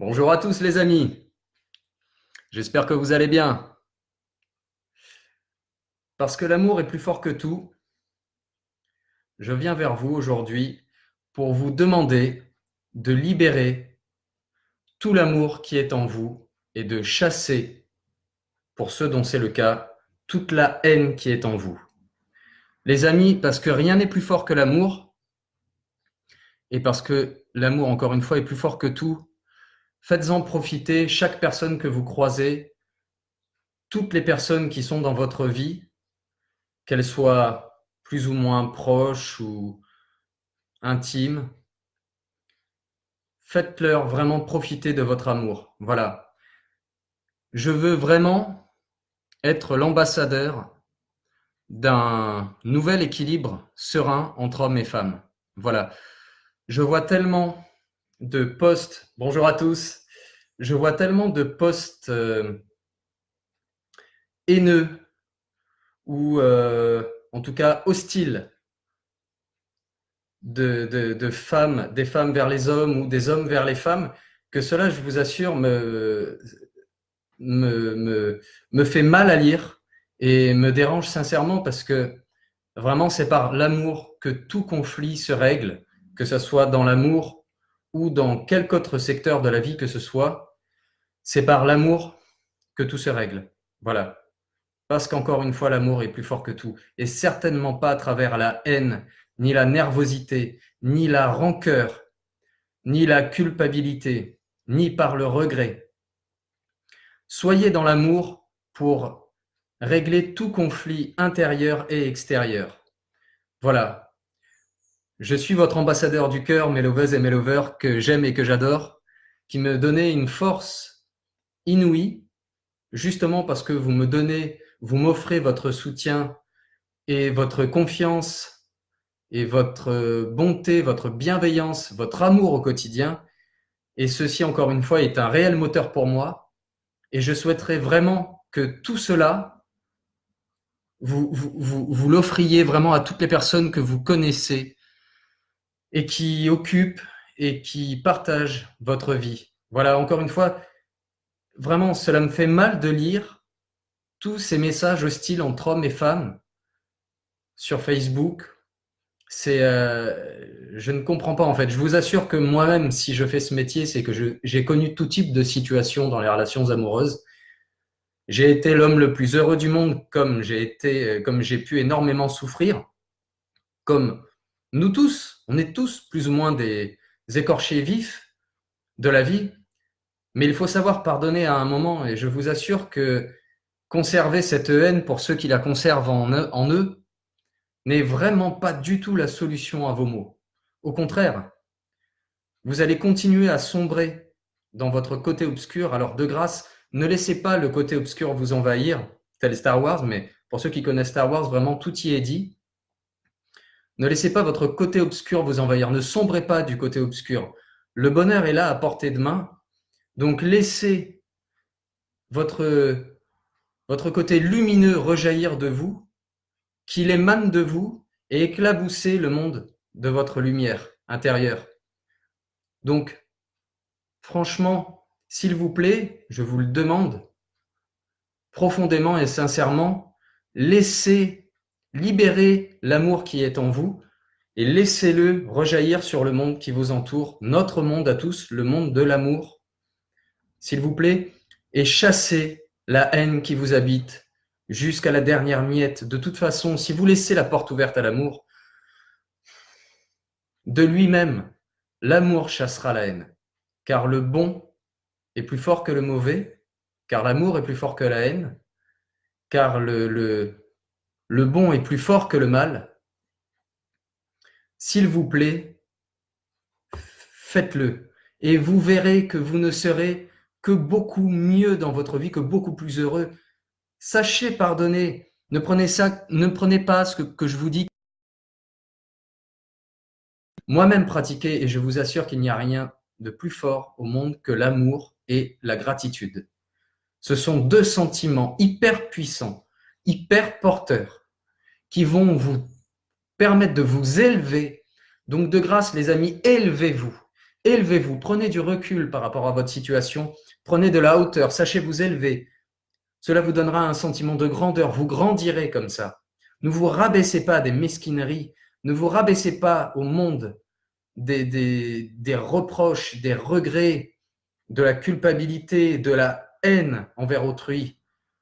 Bonjour à tous les amis, j'espère que vous allez bien. Parce que l'amour est plus fort que tout, je viens vers vous aujourd'hui pour vous demander de libérer tout l'amour qui est en vous et de chasser, pour ceux dont c'est le cas, toute la haine qui est en vous. Les amis, parce que rien n'est plus fort que l'amour, et parce que l'amour, encore une fois, est plus fort que tout, faites-en profiter chaque personne que vous croisez, toutes les personnes qui sont dans votre vie, qu'elles soient plus ou moins proches ou intimes. Faites-leur vraiment profiter de votre amour. Voilà. Je veux vraiment être l'ambassadeur d'un nouvel équilibre serein entre hommes et femmes. Voilà. Je vois tellement de posts, bonjour à tous, je vois tellement de posts haineux ou en tout cas hostiles de femmes, des femmes vers les hommes ou des hommes vers les femmes, que cela, je vous assure, me, me, me fait mal à lire et me dérange sincèrement parce que vraiment, c'est par l'amour que tout conflit se règle, que ce soit dans l'amour ou dans quelque autre secteur de la vie que ce soit. C'est par l'amour que tout se règle. Voilà. Parce qu'encore une fois, l'amour est plus fort que tout. Et certainement pas à travers la haine, ni la nervosité, ni la rancœur, ni la culpabilité, ni par le regret. Soyez dans l'amour pour régler tout conflit intérieur et extérieur. Voilà. Je suis votre ambassadeur du cœur, mes loveuses et mes lovers, que j'aime et que j'adore, qui me donnait une force inouïe, justement parce que vous m'offrez votre soutien et votre confiance et votre bonté, votre bienveillance, votre amour au quotidien. Et ceci, encore une fois, est un réel moteur pour moi. Et je souhaiterais vraiment que tout cela, vous l'offriez vraiment à toutes les personnes que vous connaissez et qui occupent et qui partagent votre vie. Voilà, encore une fois, vraiment, cela me fait mal de lire tous ces messages hostiles entre hommes et femmes sur Facebook. Je ne comprends pas en fait. Je vous assure que moi-même, si je fais ce métier, c'est que j'ai connu tout type de situations dans les relations amoureuses. J'ai été l'homme le plus heureux du monde, comme j'ai pu énormément souffrir, comme nous tous. On est tous plus ou moins des écorchés vifs de la vie, mais il faut savoir pardonner à un moment. Et je vous assure que conserver cette haine pour ceux qui la conservent en eux n'est vraiment pas du tout la solution à vos maux. Au contraire, vous allez continuer à sombrer dans votre côté obscur. Alors de grâce, ne laissez pas le côté obscur vous envahir, tel Star Wars, mais pour ceux qui connaissent Star Wars, vraiment tout y est dit. Ne laissez pas votre côté obscur vous envahir, ne sombrez pas du côté obscur. Le bonheur est là à portée de main, donc laissez votre, votre côté lumineux rejaillir de vous, qu'il émane de vous et éclabousser le monde de votre lumière intérieure. Donc, franchement, s'il vous plaît, je vous le demande, profondément et sincèrement, laissez libérer l'amour qui est en vous et laissez-le rejaillir sur le monde qui vous entoure, notre monde à tous, le monde de l'amour, s'il vous plaît, et chassez la haine qui vous habite jusqu'à la dernière miette. De toute façon, si vous laissez la porte ouverte à l'amour, de lui-même, l'amour chassera la haine, car le bon est plus fort que le mauvais, car l'amour est plus fort que la haine, car le bon est plus fort que le mal. S'il vous plaît, faites-le. Et vous verrez que vous ne serez que beaucoup mieux dans votre vie, que beaucoup plus heureux. Sachez pardonner. Ne prenez pas ce que je vous dis. Moi-même pratiqué, et je vous assure qu'il n'y a rien de plus fort au monde que l'amour et la gratitude. Ce sont deux sentiments hyper puissants, hyper porteurs, qui vont vous permettre de vous élever. Donc de grâce, les amis, élevez-vous. Élevez-vous, prenez du recul par rapport à votre situation, prenez de la hauteur, sachez vous élever. Cela vous donnera un sentiment de grandeur, vous grandirez comme ça. Ne vous rabaissez pas à des mesquineries, ne vous rabaissez pas au monde des reproches, des regrets, de la culpabilité, de la haine envers autrui,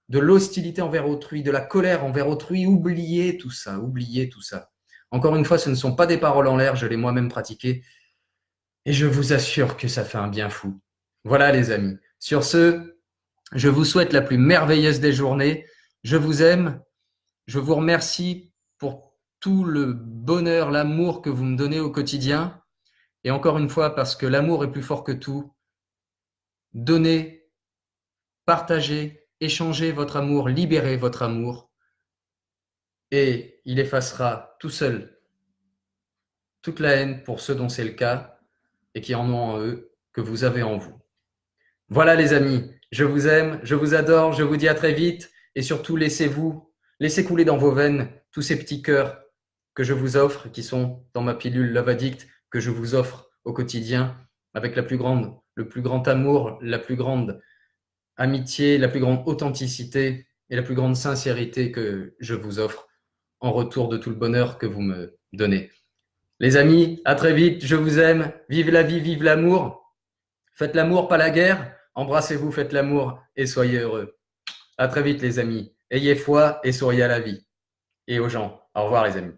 de l'hostilité envers autrui, de la colère envers autrui. Oubliez tout ça, oubliez tout ça. Encore une fois, ce ne sont pas des paroles en l'air, je l'ai moi-même pratiqué et je vous assure que ça fait un bien fou. Voilà les amis. Sur ce, je vous souhaite la plus merveilleuse des journées. Je vous aime. Je vous remercie pour tout le bonheur, l'amour que vous me donnez au quotidien. Et encore une fois, parce que l'amour est plus fort que tout, donnez, partagez, échangez votre amour, libérez votre amour. Et il effacera tout seul toute la haine pour ceux dont c'est le cas et qui en ont en eux, que vous avez en vous. Voilà les amis, je vous aime, je vous adore, je vous dis à très vite et surtout laissez couler dans vos veines tous ces petits cœurs que je vous offre, qui sont dans ma pilule Love Addict, que je vous offre au quotidien avec le plus grand amour, la plus grande amitié, la plus grande authenticité et la plus grande sincérité que je vous offre en retour de tout le bonheur que vous me donnez. Les amis, à très vite, je vous aime, vive la vie, vive l'amour. Faites l'amour, pas la guerre. Embrassez-vous, faites l'amour et soyez heureux. À très vite les amis. Ayez foi et souriez à la vie et aux gens. Au revoir les amis.